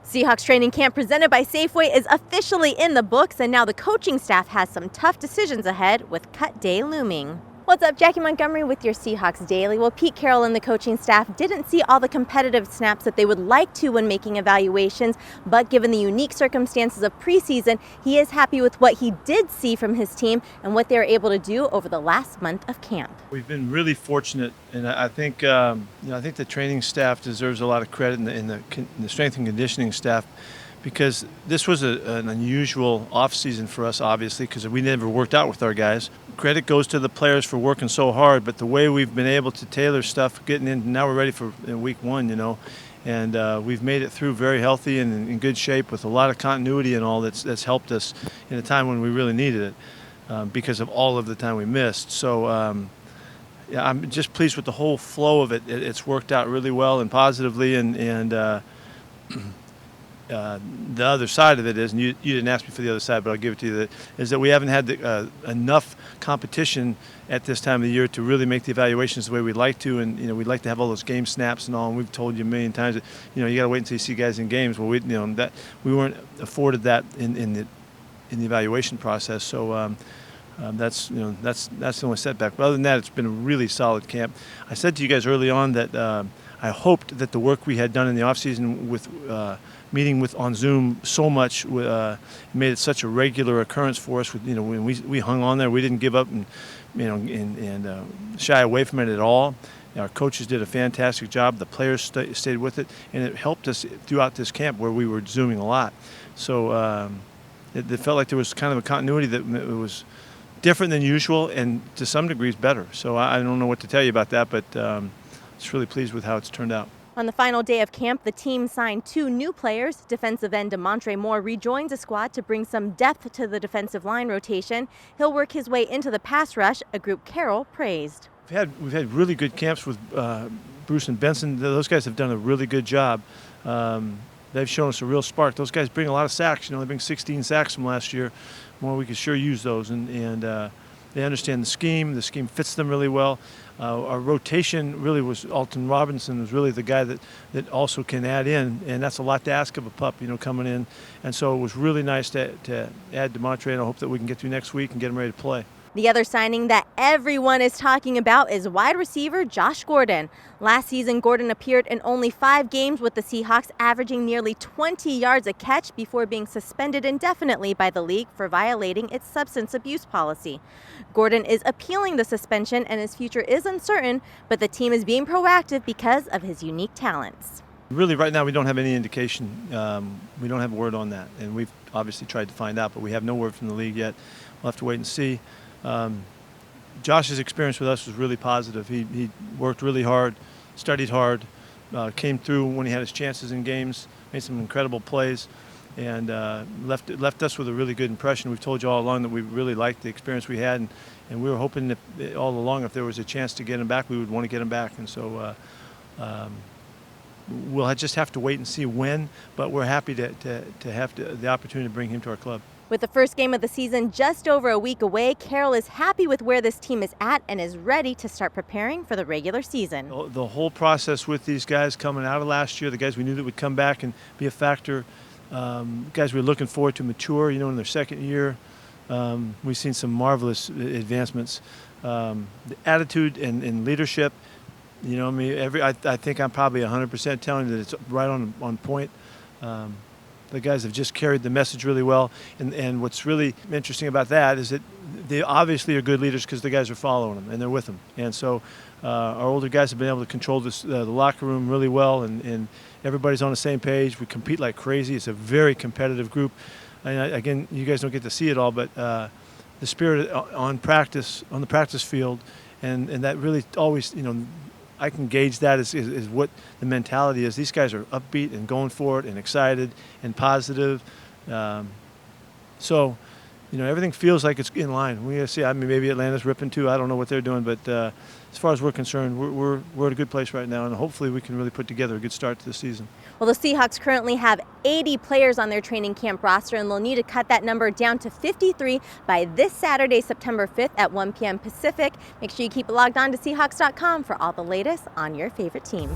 Seahawks Training Camp presented by Safeway is officially in the books, and now the coaching staff has some tough decisions ahead with cut day looming. What's up, Jackie Montgomery with your Seahawks Daily. Well, Pete Carroll and the coaching staff didn't see all the competitive snaps that they would like to when making evaluations, but given the unique circumstances of preseason, he is happy with what he did see from his team and what they were able to do over the last month of camp. We've been really fortunate, and I think I think the training staff deserves a lot of credit, in the strength and conditioning staff, because this was an unusual off-season for us, obviously, because we never worked out with our guys. Credit goes to the players for working so hard, but the way we've been able to tailor stuff, getting in, now we're ready for week one, and we've made it through very healthy and in good shape with a lot of continuity and all that's helped us in a time when we really needed it because of all of the time we missed. So yeah, I'm just pleased with the whole flow of it. It's worked out really well and positively, and the other side of it is, and you didn't ask me for the other side, but I'll give it to you, is that we haven't had enough competition at this time of the year to really make the evaluations the way we'd like to, and we'd like to have all those game snaps and all, and we've told you a million times that you got to wait until you see guys in games. Well, that we weren't afforded that in the evaluation process, so that's the only setback. But other than that, it's been a really solid camp. I said to you guys early on that I hoped that the work we had done in the offseason with meeting with on Zoom so much made it such a regular occurrence for us. When we hung on there, we didn't give up and shy away from it at all. Our coaches did a fantastic job. The players stayed with it, and it helped us throughout this camp where we were Zooming a lot. So it felt like there was kind of a continuity that it was different than usual, and to some degrees better. So I don't know what to tell you about that, but just really pleased with how it's turned out. On the final day of camp, the team signed 2 new players. Defensive end Montgomery rejoins the squad to bring some depth to the defensive line rotation. He'll work his way into the pass rush, a group Carroll praised. We've had really good camps with Bruce and Benson. Those guys have done a really good job. They've shown us a real spark. Those guys bring a lot of sacks. They bring 16 sacks from last year. Well, we could sure use those, and they understand the scheme. The scheme fits them really well. Our rotation really was Alton Robinson was really the guy that also can add in, and that's a lot to ask of a pup, coming in. And so it was really nice to add to Montgomery, and I hope that we can get through next week and get him ready to play. The other signing that everyone is talking about is wide receiver Josh Gordon. Last season, Gordon appeared in only 5 games with the Seahawks, averaging nearly 20 yards a catch before being suspended indefinitely by the league for violating its substance abuse policy. Gordon is appealing the suspension, and his future is uncertain, but the team is being proactive because of his unique talents. Really, right now, we don't have any indication. We don't have a word on that, and we've obviously tried to find out, but we have no word from the league yet. We'll have to wait and see. Josh's experience with us was really positive. He worked really hard, studied hard, came through when he had his chances in games, made some incredible plays, and left us with a really good impression. We've told you all along that we really liked the experience we had, and we were hoping that all along if there was a chance to get him back, we would want to get him back. And so we'll just have to wait and see when, but we're happy to have the opportunity to bring him to our club. With the first game of the season just over a week away, Carroll is happy with where this team is at and is ready to start preparing for the regular season. The whole process with these guys coming out of last year, the guys we knew that would come back and be a factor, guys we were looking forward to mature, in their second year. We've seen some marvelous advancements. The attitude and leadership, I think I'm probably 100% telling you that it's right on point. The guys have just carried the message really well, and what's really interesting about that is that they obviously are good leaders because the guys are following them and they're with them. And so our older guys have been able to control the locker room really well, and everybody's on the same page. We compete like crazy. It's a very competitive group. And again, you guys don't get to see it all, but the spirit on the practice field, and that really always, I can gauge that as what the mentality is. These guys are upbeat and going for it and excited and positive. So, everything feels like it's in line. We gotta see. Maybe Atlanta's ripping too. I don't know what they're doing, but as far as we're concerned, we're at a good place right now, and hopefully we can really put together a good start to the season. Well, the Seahawks currently have 80 players on their training camp roster, and they'll need to cut that number down to 53 by this Saturday, September 5th at 1 p.m. Pacific. Make sure you keep it logged on to Seahawks.com for all the latest on your favorite team.